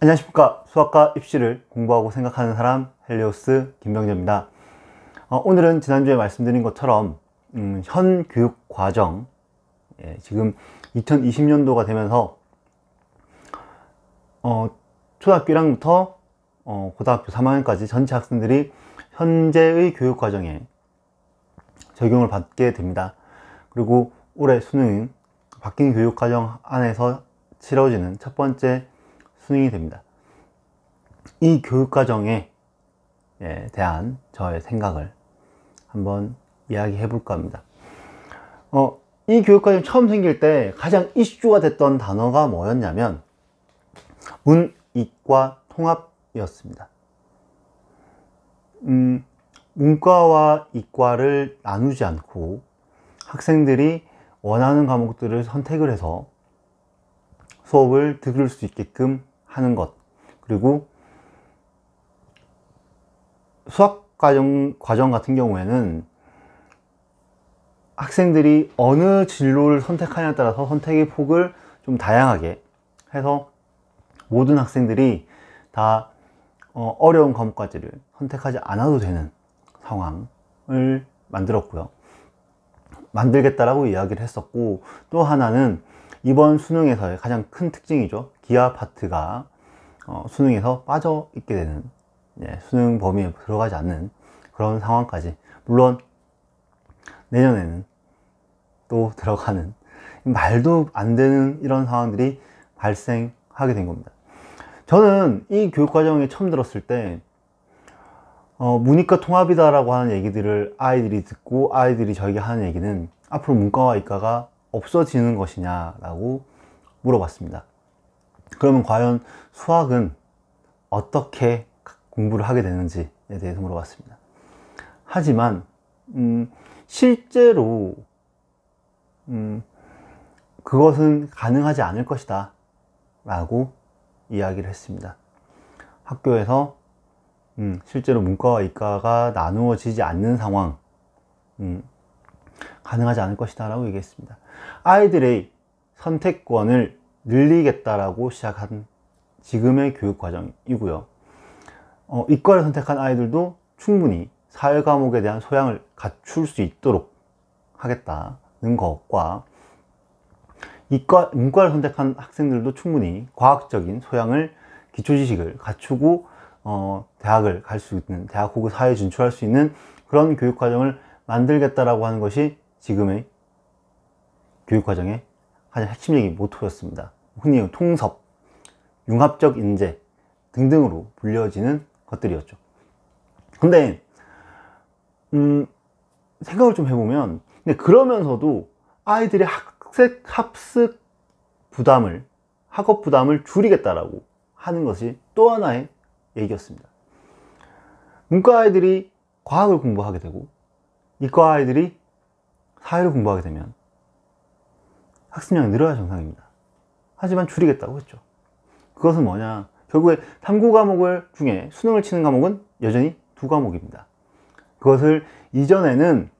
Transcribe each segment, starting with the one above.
안녕하십니까. 수학과 입시를 공부하고 생각하는 사람 헬리오스 김병재입니다. 오늘은 지난주에 말씀드린 것처럼 현 교육과정, 지금 2020년도가 되면서 초등학교 1학년부터 고등학교 3학년까지 전체 학생들이 현재의 교육과정에 적용을 받게 됩니다. 그리고 올해 수능은 바뀐 교육과정 안에서 치러지는 첫 번째 수능이 됩니다. 이 교육과정에 대한 저의 생각을 한번 이야기해 볼까 합니다. 이 교육과정 처음 생길 때 가장 이슈가 됐던 단어가 뭐였냐면 문, 이과 통합이었습니다. 문과와 이과를 나누지 않고 학생들이 원하는 과목들을 선택을 해서 수업을 들을 수 있게끔 하는 것, 그리고 수학 과정 같은 경우에는 학생들이 어느 진로를 선택하냐에 따라서 선택의 폭을 좀 다양하게 해서 모든 학생들이 다 어려운 과목까지를 선택하지 않아도 되는 상황을 만들겠다라고 이야기를 했었고, 또 하나는 이번 수능에서의 가장 큰 특징이죠. 기하 파트가 수능에서 빠져 있게 되는, 수능 범위에 들어가지 않는 그런 상황까지, 물론 내년에는 또 들어가는, 말도 안 되는 이런 상황들이 발생하게 된 겁니다. 저는 이 교육과정에 처음 들었을 때 문이과 통합이다 라고 하는 얘기들을 아이들이 듣고, 아이들이 저에게 하는 얘기는 앞으로 문과와 이과가 없어지는 것이냐 라고 물어봤습니다. 그러면 과연 수학은 어떻게 공부를 하게 되는지에 대해서 물어봤습니다. 하지만 실제로 그것은 가능하지 않을 것이다 라고 이야기를 했습니다. 학교에서 실제로 문과와 이과가 나누어지지 않는 상황, 가능하지 않을 것이다 라고 얘기했습니다. 아이들의 선택권을 늘리겠다라고 시작한 지금의 교육과정이고요. 이과를 선택한 아이들도 충분히 사회 과목에 대한 소양을 갖출 수 있도록 하겠다는 것과, 문과를 선택한 학생들도 충분히 과학적인 소양을, 기초지식을 갖추고 대학을 갈 수 있는, 대학 혹은 사회에 진출할 수 있는 그런 교육과정을 만들겠다라고 하는 것이 지금의 교육과정의 가장 핵심적인 모토였습니다. 흔히 통섭, 융합적 인재 등등으로 불려지는 것들이었죠. 근데 생각을 좀 해보면, 근데 그러면서도 아이들의 학습 부담을, 학업 부담을 줄이겠다라고 하는 것이 또 하나의 얘기였습니다. 문과 아이들이 과학을 공부하게 되고 이과 아이들이 사회를 공부하게 되면 학습량이 늘어야 정상입니다. 하지만 줄이겠다고 했죠. 그것은 뭐냐, 결국에 탐구 과목을 중에 수능을 치는 과목은 여전히 2과목입니다. 그것을 이전에는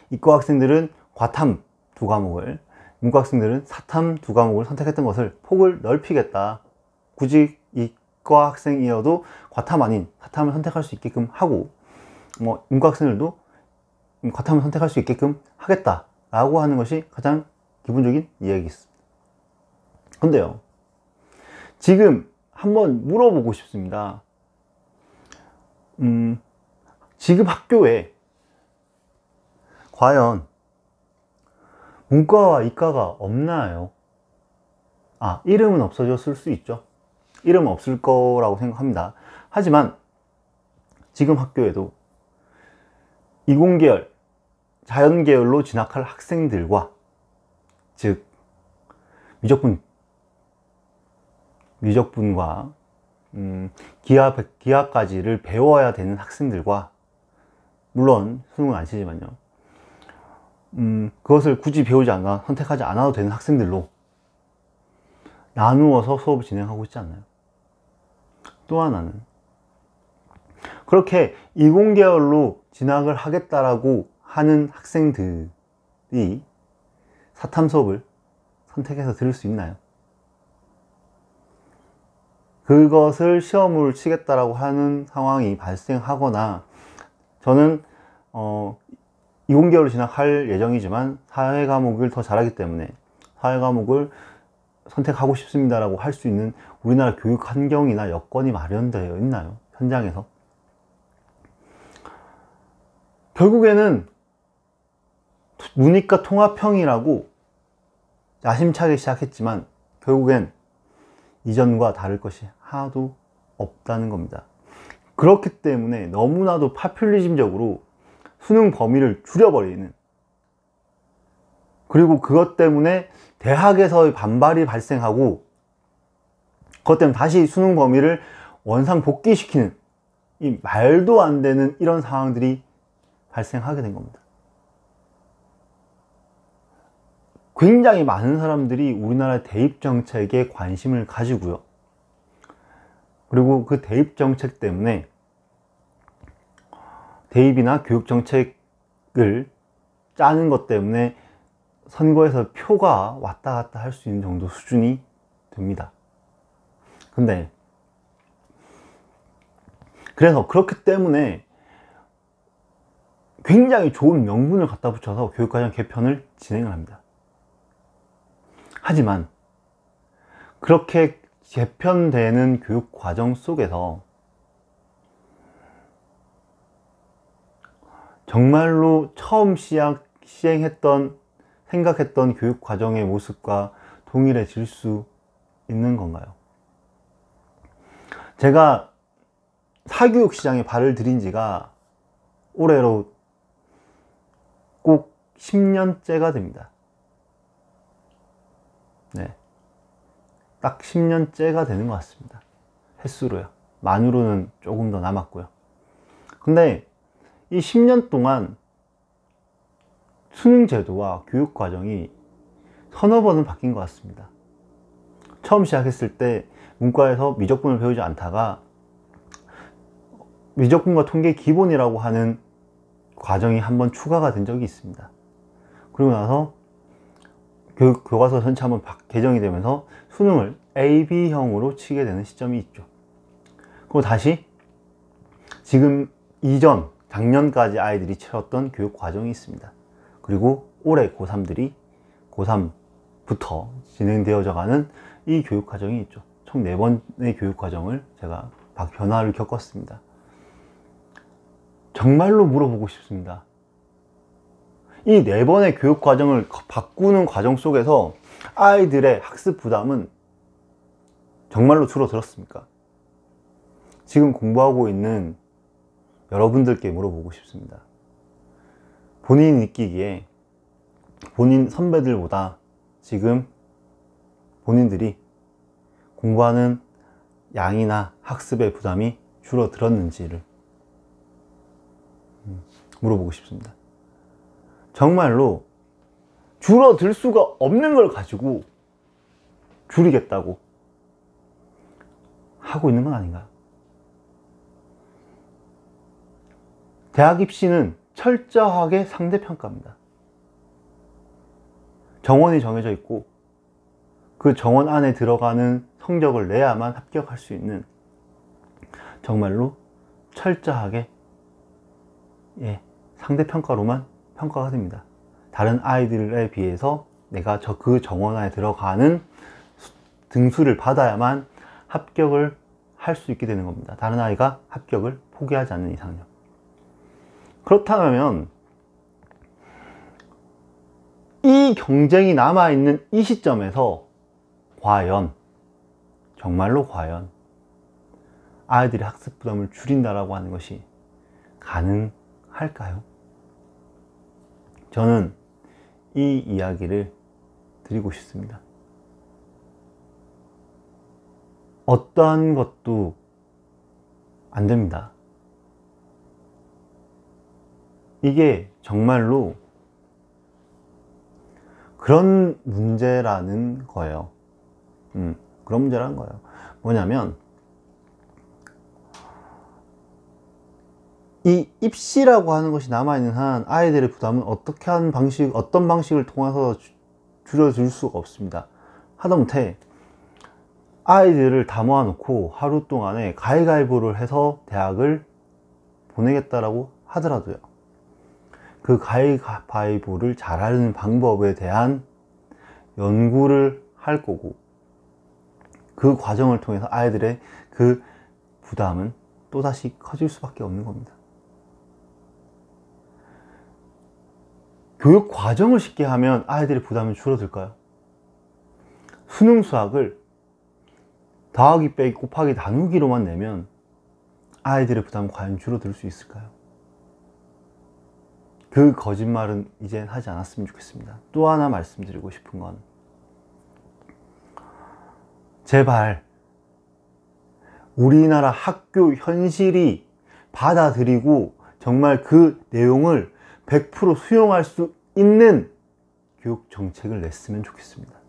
이과 학생들은 과탐 2과목을, 문과 학생들은 사탐 2과목을 선택했던 것을 폭을 넓히겠다, 굳이 이과 학생이어도 과탐 아닌 사탐을 선택할 수 있게끔 하고, 문과 학생들도 과탐을 선택할 수 있게끔 하겠다라고 하는 것이 가장 기본적인 이야기였습니다. 근데요, 지금 한번 물어보고 싶습니다. 지금 학교에 과연 문과와 이과가 없나요? 이름은 없어졌을 수 있죠. 이름은 없을 거라고 생각합니다. 하지만 지금 학교에도 이공계열, 자연계열로 진학할 학생들과, 즉 미적분과 기하까지를 배워야 되는 학생들과, 물론 수능은 안 치지만요, 그것을 굳이 선택하지 않아도 되는 학생들로 나누어서 수업을 진행하고 있지 않나요? 또 하나는, 그렇게 이공계열로 진학을 하겠다라고 하는 학생들이 사탐 수업을 선택해서 들을 수 있나요? 그것을 시험을 치겠다라고 하는 상황이 발생하거나, 저는 20개월을 진학할 예정이지만 사회 과목을 더 잘하기 때문에 사회 과목을 선택하고 싶습니다라고 할 수 있는 우리나라 교육 환경이나 여건이 마련되어 있나요? 현장에서. 결국에는 문이과 통합형이라고 야심차게 시작했지만 결국엔 이전과 다를 것이 하나도 없다는 겁니다. 그렇기 때문에 너무나도 파퓰리즘적으로 수능 범위를 줄여버리는, 그리고 그것 때문에 대학에서의 반발이 발생하고 그것 때문에 다시 수능 범위를 원상 복귀시키는, 이 말도 안 되는 이런 상황들이 발생하게 된 겁니다. 굉장히 많은 사람들이 우리나라 대입정책에 관심을 가지고요. 그리고 그 대입정책 때문에 대입이나 교육정책을 짜는 것 때문에 선거에서 표가 왔다 갔다 할 수 있는 정도 수준이 됩니다. 근데 그래서 그렇기 때문에 굉장히 좋은 명분을 갖다 붙여서 교육과정 개편을 진행을 합니다. 하지만 그렇게 개편되는 교육과정 속에서 정말로 처음 시행했던, 생각했던 교육과정의 모습과 동일해질 수 있는 건가요? 제가 사교육 시장에 발을 들인 지가 올해로 꼭 10년째가 됩니다. 네, 딱 10년째가 되는 것 같습니다. 횟수로요. 만으로는 조금 더 남았고요. 근데 이 10년 동안 수능 제도와 교육 과정이 서너 번은 바뀐 것 같습니다. 처음 시작했을 때 문과에서 미적분을 배우지 않다가 미적분과 통계 기본이라고 하는 과정이 한번 추가가 된 적이 있습니다. 그리고 나서 교과서 전체 한번 개정이 되면서 수능을 AB형으로 치게 되는 시점이 있죠. 그리고 다시 지금 이전 작년까지 아이들이 치렀던 교육 과정이 있습니다. 그리고 올해 고3들이 고3부터 진행되어져 가는 이 교육 과정이 있죠. 총 4번의 교육 과정을 제가 변화를 겪었습니다. 정말로 물어보고 싶습니다. 이 4번의 교육 과정을 바꾸는 과정 속에서 아이들의 학습 부담은 정말로 줄어들었습니까? 지금 공부하고 있는 여러분들께 물어보고 싶습니다. 본인이 느끼기에 본인 선배들보다 지금 본인들이 공부하는 양이나 학습의 부담이 줄어들었는지를 물어보고 싶습니다. 정말로 줄어들 수가 없는 걸 가지고 줄이겠다고 하고 있는 건 아닌가요? 대학 입시는 철저하게 상대평가입니다. 정원이 정해져 있고 그 정원 안에 들어가는 성적을 내야만 합격할 수 있는, 정말로 철저하게 상대평가로만 평가가 됩니다. 다른 아이들에 비해서 내가 그 정원 안에 들어가는 등수를 받아야만 합격을 할 수 있게 되는 겁니다. 다른 아이가 합격을 포기하지 않는 이상요. 그렇다면 이 경쟁이 남아있는 이 시점에서 과연, 정말로 과연 아이들의 학습 부담을 줄인다라고 하는 것이 가능할까요? 저는 이 이야기를 드리고 싶습니다. 어떠한 것도 안 됩니다. 이게 정말로 그런 문제라는 거예요. 그런 문제라는 거예요. 뭐냐면 이 입시라고 하는 것이 남아있는 한 아이들의 부담은 어떤 방식을 통해서 줄여줄 수가 없습니다. 하다못해 아이들을 다 모아놓고 하루 동안에 가위가위보를 해서 대학을 보내겠다라고 하더라도요, 그 가위바위보를 잘하는 방법에 대한 연구를 할 거고, 그 과정을 통해서 아이들의 그 부담은 또다시 커질 수밖에 없는 겁니다. 교육 과정을 쉽게 하면 아이들의 부담은 줄어들까요? 수능 수학을 더하기 빼기 곱하기 나누기로만 내면 아이들의 부담은 과연 줄어들 수 있을까요? 그 거짓말은 이젠 하지 않았으면 좋겠습니다. 또 하나 말씀드리고 싶은 건, 제발 우리나라 학교 현실이 받아들이고 정말 그 내용을 100% 수용할 수 있는 교육 정책을 냈으면 좋겠습니다.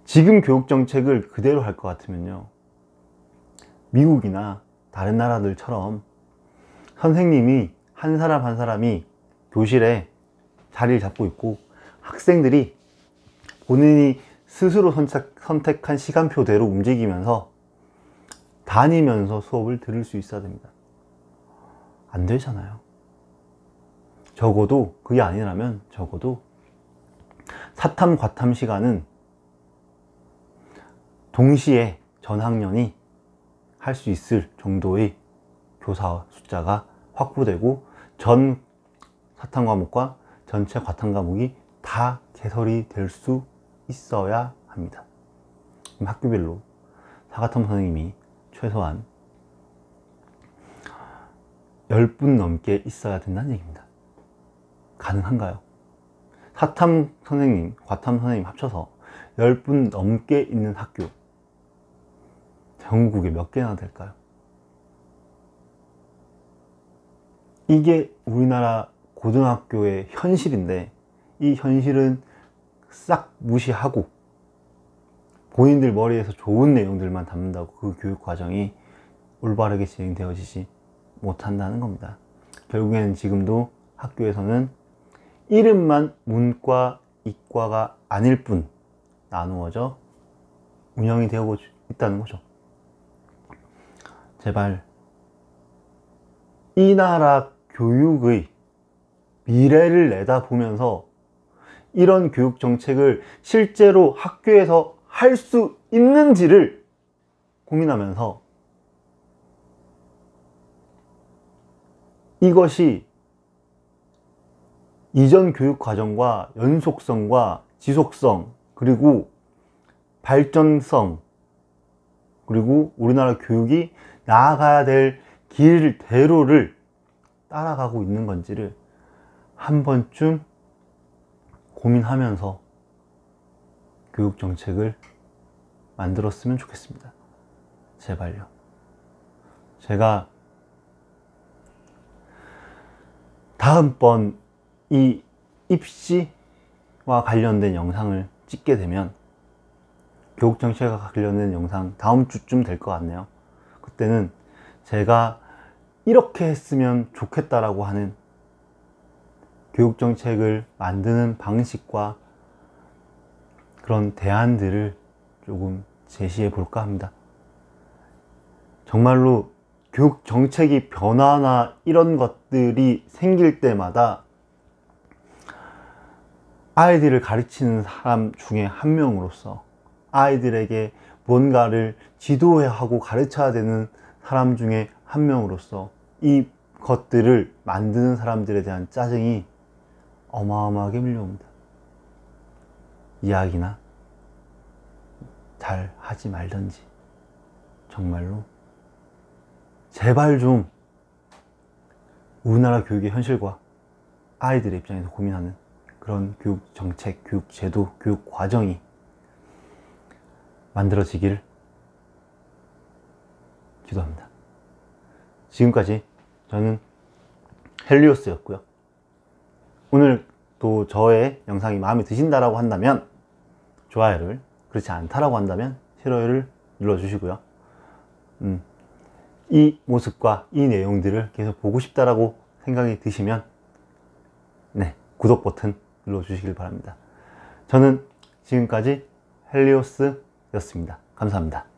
지금 교육 정책을 그대로 할 것 같으면요, 미국이나 다른 나라들처럼 선생님이 한 사람 한 사람이 교실에 자리를 잡고 있고, 학생들이 본인이 스스로 선택한 시간표대로 움직이면서 다니면서 수업을 들을 수 있어야 됩니다. 안 되잖아요. 적어도 그게 아니라면 적어도 사탐 과탐 시간은 동시에 전 학년이 할 수 있을 정도의 교사 숫자가 확보되고, 전 사탐 과목과 전체 과탐 과목이 다 개설이 될 수 있어야 합니다. 학교별로 사과탐 선생님이 최소한 10분 넘게 있어야 된다는 얘기입니다. 가능한가요? 사탐 선생님, 과탐 선생님 합쳐서 10분 넘게 있는 학교, 전국에 몇 개나 될까요? 이게 우리나라 고등학교의 현실인데, 이 현실은 싹 무시하고 본인들 머리에서 좋은 내용들만 담는다고 그 교육 과정이 올바르게 진행되어지지 못한다는 겁니다. 결국에는 지금도 학교에서는 이름만 문과, 이과가 아닐 뿐 나누어져 운영이 되고 있다는 거죠. 제발 이 나라 교육의 미래를 내다보면서 이런 교육 정책을 실제로 학교에서 할 수 있는지를 고민하면서, 이것이 이전 교육 과정과 연속성과 지속성, 그리고 발전성, 그리고 우리나라 교육이 나아가야 될 길대로를 따라가고 있는 건지를 한 번쯤 고민하면서 교육 정책을 만들었으면 좋겠습니다. 제발요. 제가 다음번 이 입시와 관련된 영상을 찍게 되면, 교육 정책과 관련된 영상 다음 주쯤 될 것 같네요. 그때는 제가 이렇게 했으면 좋겠다라고 하는 교육 정책을 만드는 방식과 그런 대안들을 조금 제시해 볼까 합니다. 정말로 교육 정책이 변화나 이런 것들이 생길 때마다 아이들을 가르치는 사람 중에 한 명으로서, 아이들에게 뭔가를 지도하고 가르쳐야 되는 사람 중에 한 명으로서 이 것들을 만드는 사람들에 대한 짜증이 어마어마하게 밀려옵니다. 이야기나 잘 하지 말던지, 정말로 제발 좀 우리나라 교육의 현실과 아이들의 입장에서 고민하는 그런 교육 정책, 교육 제도, 교육 과정이 만들어지길 기도합니다. 지금까지 저는 헬리오스였고요. 오늘 또 저의 영상이 마음에 드신다라고 한다면 좋아요를, 그렇지 않다라고 한다면 싫어요를 눌러주시고요. 이 모습과 이 내용들을 계속 보고 싶다라고 생각이 드시면 구독 버튼 눌러주시길 바랍니다. 저는 지금까지 헬리오스였습니다. 감사합니다.